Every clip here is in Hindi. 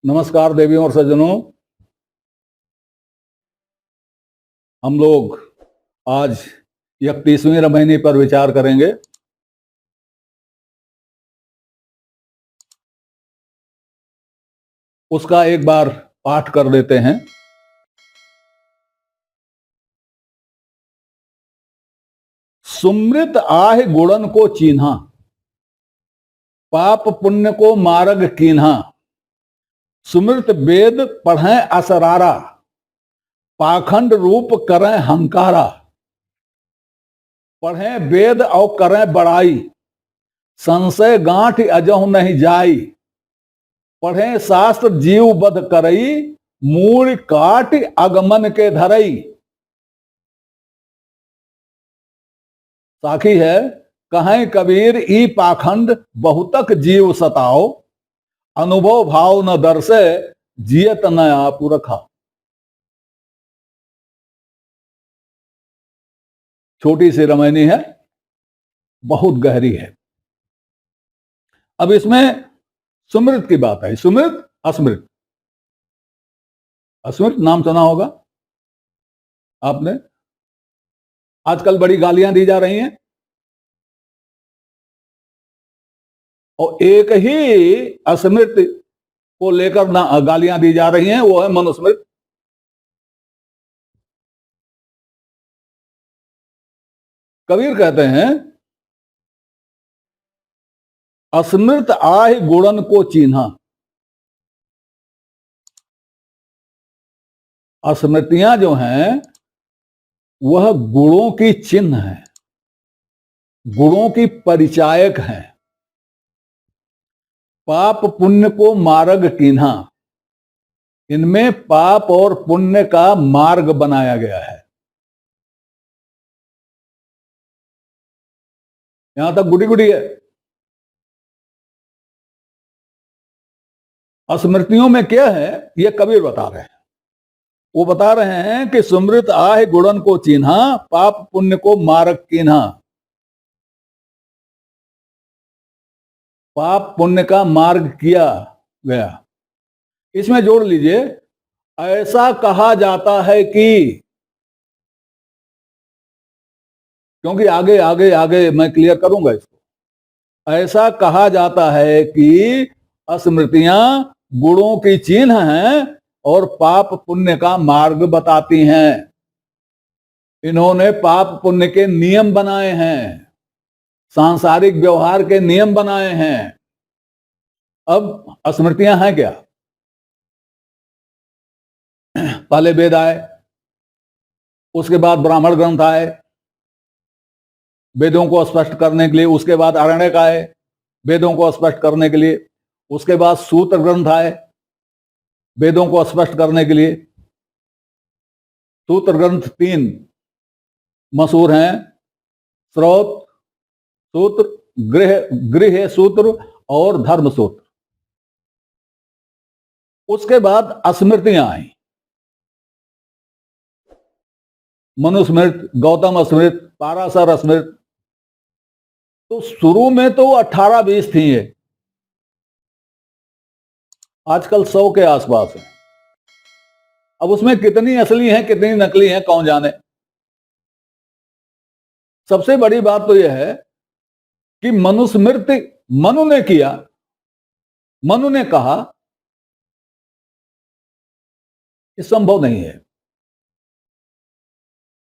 नमस्कार देवियों और सज्जनों। हम लोग आज 31वीं रामायणी पर विचार करेंगे। उसका एक बार पाठ कर देते हैं। सुमृत आह गुणन को चीन्हा, पाप पुण्य को मार्ग कीन्हा। सुमृत वेद पढ़ें असरारा, पाखंड रूप करें हंकारा। पढ़ें वेद और करें बड़ाई, संशय गांठ अजहु नहीं जाई। पढ़ें शास्त्र जीव बध करई, मूल काट अगमन के धरई। साखी है, कहें कबीर ई पाखंड बहुतक जीव सताओ। अनुभव भाव न दर्शे, जियत न आपु रखा। छोटी सी रामायणी है, बहुत गहरी है। अब इसमें सुमृत की बात है। सुमृत अस्मृत, अस्मृत नाम सुना होगा आपने। आजकल बड़ी गालियां दी जा रही हैं और एक ही अस्मृत को लेकर गालियां दी जा रही हैं, वो है मनुस्मृत। कबीर कहते हैं, अस्मृत आह गुणन को चीन्हा। अस्मृतियां जो हैं वह गुणों की चिन्ह है, गुणों की परिचायक हैं। पाप पुण्य को मार्ग कीन्हा, इनमें पाप और पुण्य का मार्ग बनाया गया है। यहां तक गुड़ी गुड़ी है। स्मृतियों में क्या है ये कबीर बता रहे हैं। वो बता रहे हैं कि सुमृत आह गुणन को चीन्हा, पाप पुण्य को मार्ग कीन्हा। पाप पुण्य का मार्ग किया गया। इसमें जोड़ लीजिए, ऐसा कहा जाता है कि, क्योंकि आगे आगे आगे मैं क्लियर करूंगा इसको। ऐसा कहा जाता है कि स्मृतियां गुणों की चिन्ह हैं और पाप पुण्य का मार्ग बताती हैं। इन्होंने पाप पुण्य के नियम बनाए हैं, सांसारिक व्यवहार के नियम बनाए हैं। अब स्मृतियां हैं क्या? पहले वेद आए, उसके बाद ब्राह्मण ग्रंथ आए वेदों को स्पष्ट करने के लिए, उसके बाद आरण्यक आए वेदों को स्पष्ट करने के लिए, उसके बाद सूत्र ग्रंथ आए वेदों को स्पष्ट करने के लिए। सूत्र ग्रंथ 3 मशहूर हैं, स्रोत सूत्र, गृह सूत्र और धर्म सूत्र। उसके बाद स्मृतियां आई, मनुस्मृत, गौतम स्मृत, पाराशर स्मृत। तो शुरू में तो 18-20 थी ये, आजकल 100 के आसपास है। अब उसमें कितनी असली हैं कितनी नकली हैं कौन जाने। सबसे बड़ी बात तो यह है कि मनुस्मृत मनु ने किया, मनु ने कहा, ये संभव नहीं है।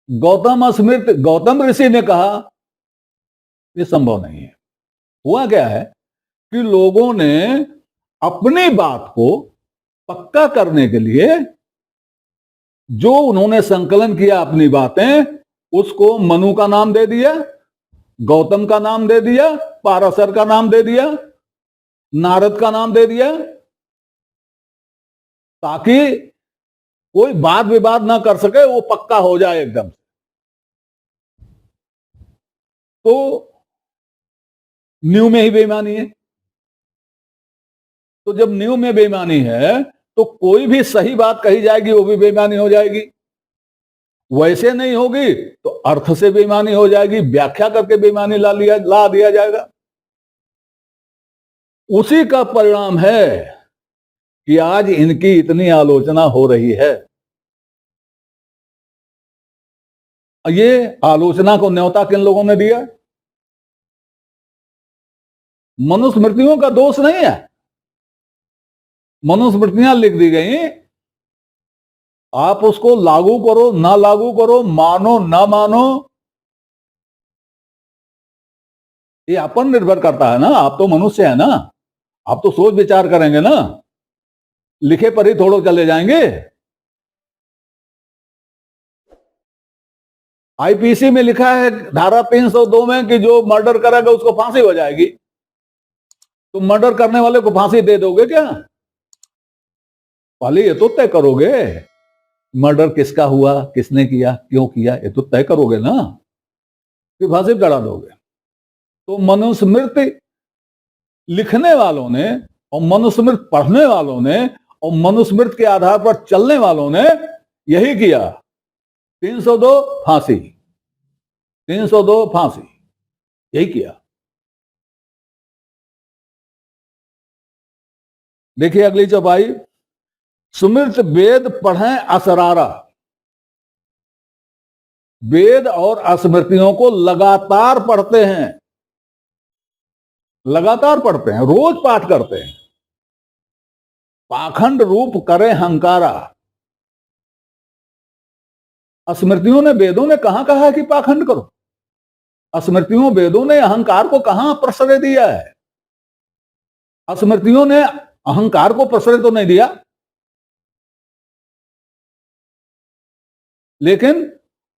गौतम स्मृत, गौतम ऋषि ने कहा, ये संभव नहीं है। हुआ क्या है कि लोगों ने अपनी बात को पक्का करने के लिए जो उन्होंने संकलन किया अपनी बातें, उसको मनु का नाम दे दिया, गौतम का नाम दे दिया, पाराशर का नाम दे दिया, नारद का नाम दे दिया, ताकि कोई वाद विवाद ना कर सके, वो पक्का हो जाए एकदम। तो न्यू में ही बेईमानी है। तो जब न्यू में बेईमानी है तो कोई भी सही बात कही जाएगी वो भी बेईमानी हो जाएगी। वैसे नहीं होगी तो अर्थ से बेईमानी हो जाएगी, व्याख्या करके बेईमानी ला दिया जाएगा। उसी का परिणाम है कि आज इनकी इतनी आलोचना हो रही है। ये आलोचना को न्योता किन लोगों ने दिया? मनुस्मृतियों का दोष नहीं है। मनुस्मृतियां लिख दी गई, आप उसको लागू करो ना लागू करो, मानो ना मानो, ये आप पर निर्भर करता है ना। आप तो मनुष्य है ना, आप तो सोच विचार करेंगे ना, लिखे पर ही थोड़ो चले जाएंगे। आईपीसी में लिखा है धारा 302 में कि जो मर्डर करेगा उसको फांसी हो जाएगी। तो मर्डर करने वाले को फांसी दे दोगे क्या? पहले ये तो तय करोगे मर्डर किसका हुआ, किसने किया, क्यों किया, ये तो तय करोगे ना, फिर फांसी चढ़ा दोगे। तो मनुस्मृति लिखने वालों ने और मनुस्मृति पढ़ने वालों ने और मनुस्मृति के आधार पर चलने वालों ने यही किया। 302 फांसी, 302 फांसी, यही किया। देखिए अगली चौपाई, सुमित वेद पढ़ें असरारा। वेद और स्मृतियों को लगातार पढ़ते हैं, लगातार पढ़ते हैं, रोज पाठ करते हैं। पाखंड रूप करें हंकारा। स्मृतियों ने, वेदों ने कहां कहा है कि पाखंड करो? स्मृतियों वेदों ने अहंकार को कहां प्रश्रय दिया है? स्मृतियों ने अहंकार को प्रश्रय तो नहीं दिया, लेकिन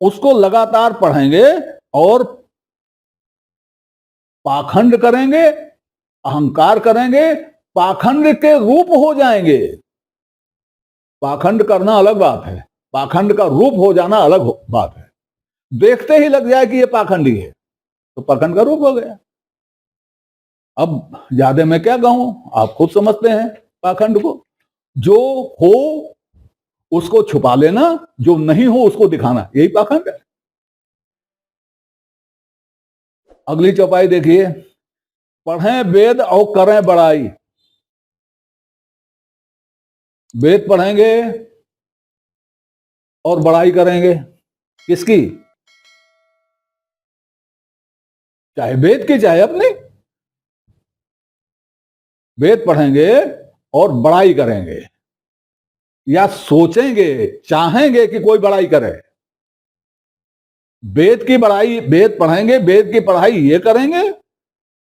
उसको लगातार पढ़ेंगे और पाखंड करेंगे, अहंकार करेंगे, पाखंड के रूप हो जाएंगे। पाखंड करना अलग बात है, पाखंड का रूप हो जाना अलग बात है। देखते ही लग जाए कि ये पाखंडी है तो पाखंड का रूप हो गया। अब ज्यादा मैं क्या कहूं, आप खुद समझते हैं पाखंड को। जो हो उसको छुपा लेना, जो नहीं हो उसको दिखाना, यही पाखंड है। अगली चौपाई देखिए, पढ़ें वेद और करें बड़ाई। वेद पढ़ेंगे और बड़ाई करेंगे, किसकी? चाहे वेद की चाहे अपनी। वेद पढ़ेंगे और बड़ाई करेंगे, या सोचेंगे, चाहेंगे कि कोई बड़ाई करे। वेद की बड़ाई, वेद पढ़ेंगे, वेद की पढ़ाई ये करेंगे,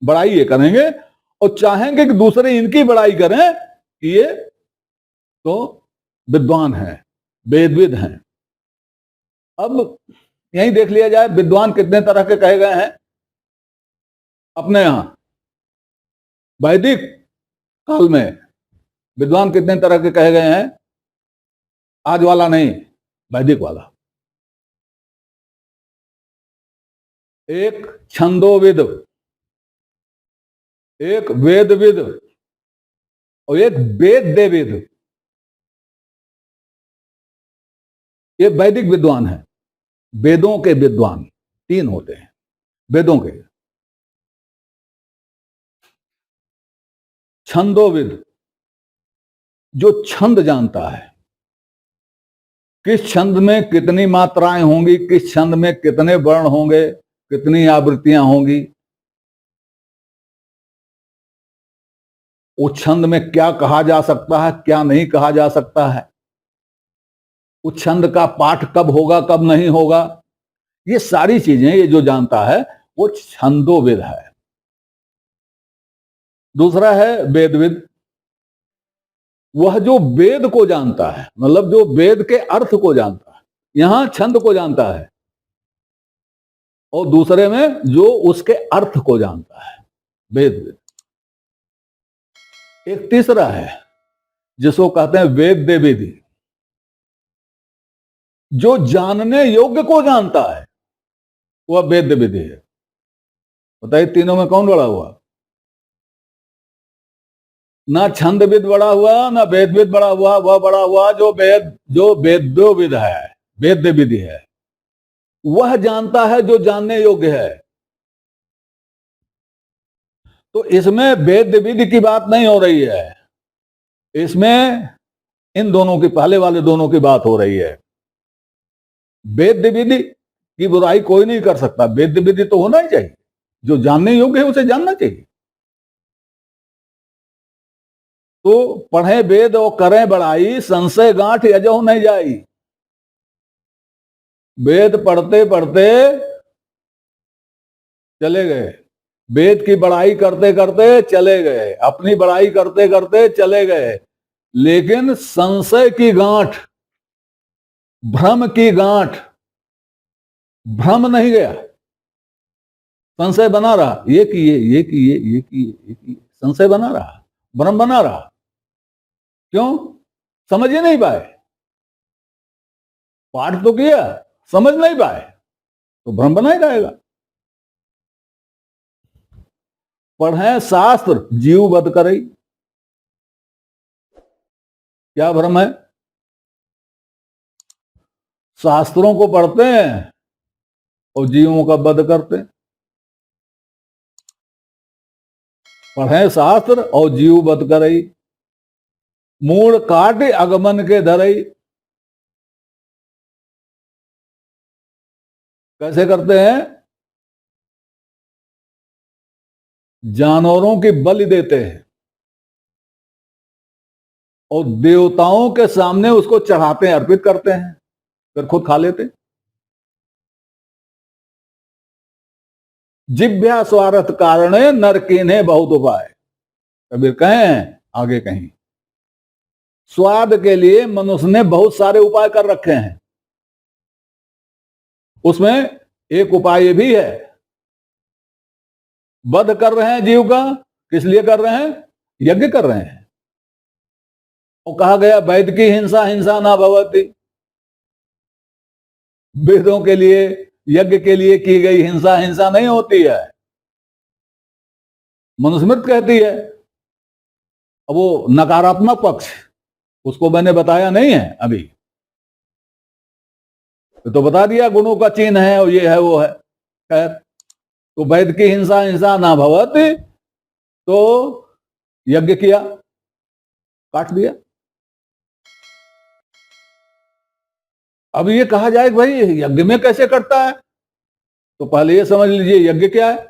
बड़ाई ये करेंगे, और चाहेंगे कि दूसरे इनकी बड़ाई करें कि ये तो विद्वान हैं, वेदविद हैं। अब यही देख लिया जाए विद्वान कितने तरह के कहे गए हैं अपने यहां। वैदिक काल में विद्वान कितने तरह के कहे गए हैं? आज वाला नहीं, वैदिक वाला। एक छंदोविद, एक वेदविद और एक वेद्यविद। ये वैदिक विद्वान है। वेदों के विद्वान तीन होते हैं, वेदों के। छंदोविद, जो छंद जानता है, किस छंद में कितनी मात्राएं होंगी, किस छंद में कितने वर्ण होंगे, कितनी आवृत्तियां होंगी, उस छंद में क्या कहा जा सकता है, क्या नहीं कहा जा सकता है, उस छंद का पाठ कब होगा, कब नहीं होगा, ये सारी चीजें ये जो जानता है वो छंदोविद है। दूसरा है वेदविद, वह जो वेद को जानता है, मतलब जो वेद के अर्थ को जानता है। यहां छंद को जानता है और दूसरे में जो उसके अर्थ को जानता है, वेदविद। एक तीसरा है जिसको कहते हैं वेद्यविद, जो जानने योग्य को जानता है, वह वेद्यविद है। बताइए तीनों में कौन बड़ा हुआ? ना छंदविद बड़ा हुआ, ना वेदविद बड़ा हुआ। वह बड़ा हुआ जो वेद्योविद है, वेद्यविद है। वह जानता है जो जानने योग्य है। तो इसमें वेद्यविद की बात नहीं हो रही है, इसमें इन दोनों की, पहले वाले दोनों की बात हो रही है। वेद्य विधि की बुराई कोई नहीं कर सकता, वेद्य विधि तो होना ही चाहिए, जो जानने योग्य है उसे जानना चाहिए। तो पढ़े वेद और करें बड़ाई, संशय गांठ यजो नहीं जाई। वेद पढ़ते पढ़ते चले गए, वेद की बड़ाई करते करते चले गए, अपनी बड़ाई करते करते चले गए, लेकिन संशय की गांठ, भ्रम की गांठ, भ्रम नहीं गया, संशय बना रहा, ये किए ये किए ये किए ये किए, संशय बना रहा, भ्रम बना रहा। क्यों? समझ ही नहीं पाए, पाठ तो किया, समझ नहीं पाए, तो भ्रम बना ही रहेगा। पढ़े शास्त्र जीव बद करई, क्या भ्रम है? शास्त्रों को पढ़ते हैं और जीवों का वध करते हैं। पढ़े शास्त्र और जीव वध करई, मूड काट अगमन के धरई। कैसे करते हैं? जानवरों की बलि देते हैं और देवताओं के सामने उसको चढ़ाते हैं, अर्पित करते हैं, फिर खुद खा लेते हैं। जिभ्या स्वार्थ कारणे नर कीन्हे बहुत उपाय। कबीर कहें आगे कहीं, स्वाद के लिए मनुष्य ने बहुत सारे उपाय कर रखे हैं। उसमें एक उपाय ये भी है, वध कर रहे हैं जीव का, किस लिए कर रहे हैं? यज्ञ कर रहे हैं। और कहा गया वैद की हिंसा हिंसा ना भवति, वेदों के लिए, यज्ञ के लिए की गई हिंसा हिंसा नहीं होती है, मनुस्मृति कहती है। अब वो नकारात्मक पक्ष, उसको मैंने बताया नहीं है अभी, तो बता दिया गुणों का चिन्ह है और ये है वो है। खैर, तो वैद की हिंसा हिंसा ना भवति, तो यज्ञ किया, काट दिया। अब ये कहा जाए भाई यज्ञ में कैसे कटता है, तो पहले ये समझ लीजिए यज्ञ क्या है।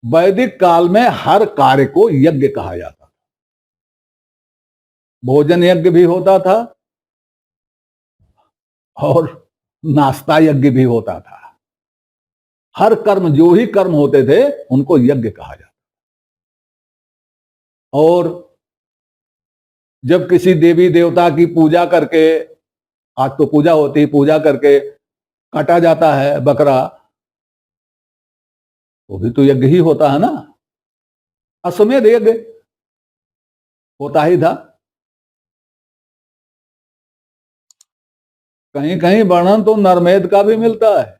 वैदिक काल में हर कार्य को यज्ञ कहा जाता था। भोजन यज्ञ भी होता था और नाश्ता यज्ञ भी होता था। हर कर्म, जो ही कर्म होते थे उनको यज्ञ कहा जाता। और जब किसी देवी देवता की पूजा करके, आज तो पूजा होती है, पूजा करके काटा जाता है बकरा, वो भी तो यज्ञ ही होता है ना। अश्वमेध यज्ञ होता ही था। कहीं कहीं वर्णन तो नरमेध का भी मिलता है,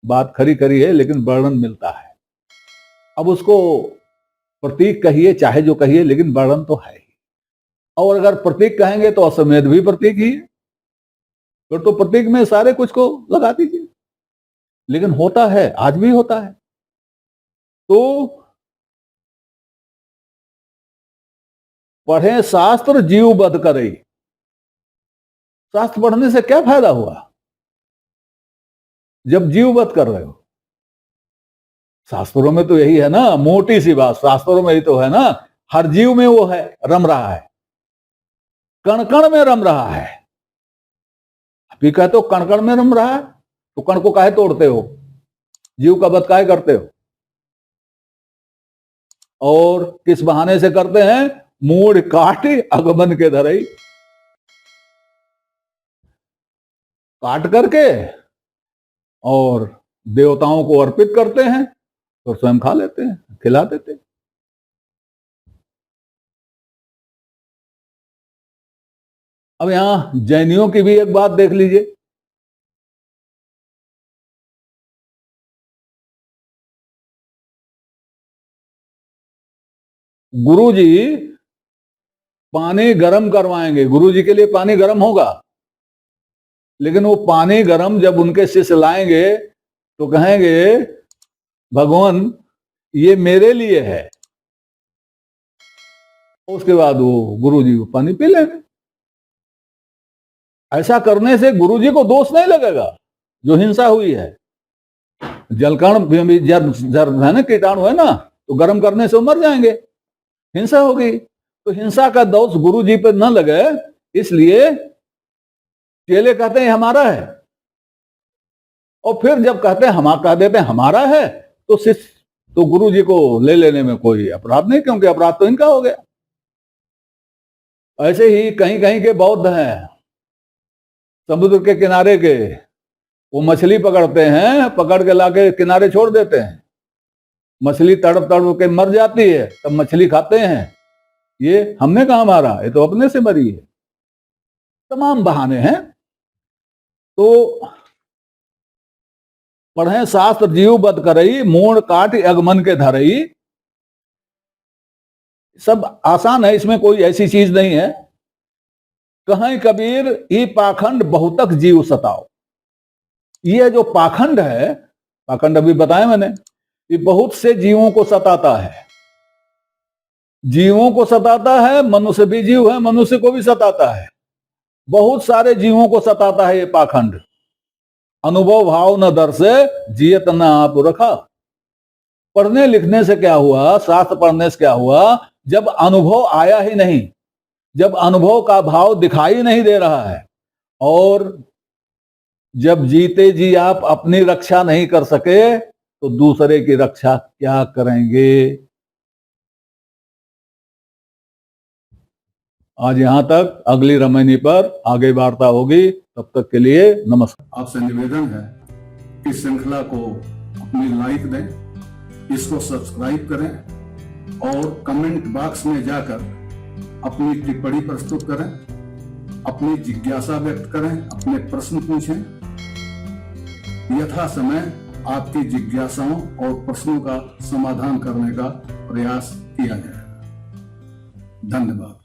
बात खरी खरी है लेकिन वर्णन मिलता है। अब उसको प्रतीक कहिए चाहे जो कहिए, लेकिन वर्णन तो है ही। और अगर प्रतीक कहेंगे तो अश्वमेध भी प्रतीक ही है, फिर तो प्रतीक में सारे कुछ को लगा दीजिए। लेकिन होता है, आज भी होता है। तो पढ़े शास्त्र जीव बध करई। शास्त्र पढ़ने से क्या फायदा हुआ जब जीव वध कर रहे हो? शास्त्रों में तो यही है ना, मोटी सी बात, शास्त्रों में ही तो है ना, हर जीव में वो है, रम रहा है, कण कण में रम रहा है। अभी कहते हो कण कण में रम रहा है, तो कण को काहे तोड़ते हो? जीव का वध काहे करते हो? और किस बहाने से करते हैं? मूड काट अगमन के धरई, काट करके और देवताओं को अर्पित करते हैं और स्वयं खा लेते हैं, खिला देते हैं। अब यहां जैनियों की भी एक बात देख लीजिए। गुरुजी पानी गर्म करवाएंगे, गुरुजी के लिए पानी गर्म होगा, लेकिन वो पानी गर्म जब उनके शिष्य लाएंगे तो कहेंगे भगवान ये मेरे लिए है, उसके बाद वो गुरुजी वो पानी पी लेंगे। ऐसा करने से गुरुजी को दोष नहीं लगेगा जो हिंसा हुई है। जलकण भी जर है ना, कीटाणु है ना, तो गर्म करने से मर जाएंगे, हिंसा होगी। तो हिंसा का दोष गुरुजी पे न लगे, इसलिए चेले कहते हैं हमारा है, और फिर जब कहते हैं हम कह देते हैं हमारा है, तो शिष्य तो गुरुजी को ले लेने में कोई अपराध नहीं, क्योंकि अपराध तो इनका हो गया। ऐसे ही कहीं कहीं के बौद्ध हैं, समुद्र के किनारे के, वो मछली पकड़ते हैं, पकड़ के लाके किनारे छोड़ देते हैं, मछली तड़प तड़प के मर जाती है, तब मछली खाते हैं। ये हमने कहा मारा, ये तो अपने से मरी है। तमाम बहाने हैं। तो पढ़े शास्त्र जीव बद करई, मूण काट अगमन के धरई। सब आसान है, इसमें कोई ऐसी चीज नहीं है। कहीं कबीर ई पाखंड बहुतक जीव सताओ। ये जो पाखंड है, पाखंड अभी बताया मैंने, ये बहुत से जीवों को सताता है। जीवों को सताता है, मनुष्य भी जीव है, मनुष्य को भी सताता है, बहुत सारे जीवों को सताता है ये पाखंड। अनुभव भाव न दर से जियत न आप रखा। पढ़ने लिखने से क्या हुआ, शास्त्र पढ़ने से क्या हुआ, जब अनुभव आया ही नहीं, जब अनुभव का भाव दिखाई नहीं दे रहा है, और जब जीते जी आप अपनी रक्षा नहीं कर सके, तो दूसरे की रक्षा क्या करेंगे। आज यहां तक, अगली रामायणी पर आगे वार्ता होगी। तब तक के लिए नमस्कार। आपसे निवेदन है कि श्रृंखला को अपनी लाइक दें, इसको सब्सक्राइब करें, और कमेंट बॉक्स में जाकर अपनी टिप्पणी प्रस्तुत करें, अपनी जिज्ञासा व्यक्त करें, अपने प्रश्न पूछें। यथा समय आपकी जिज्ञासाओं और प्रश्नों का समाधान करने का प्रयास किया जाएगा। धन्यवाद।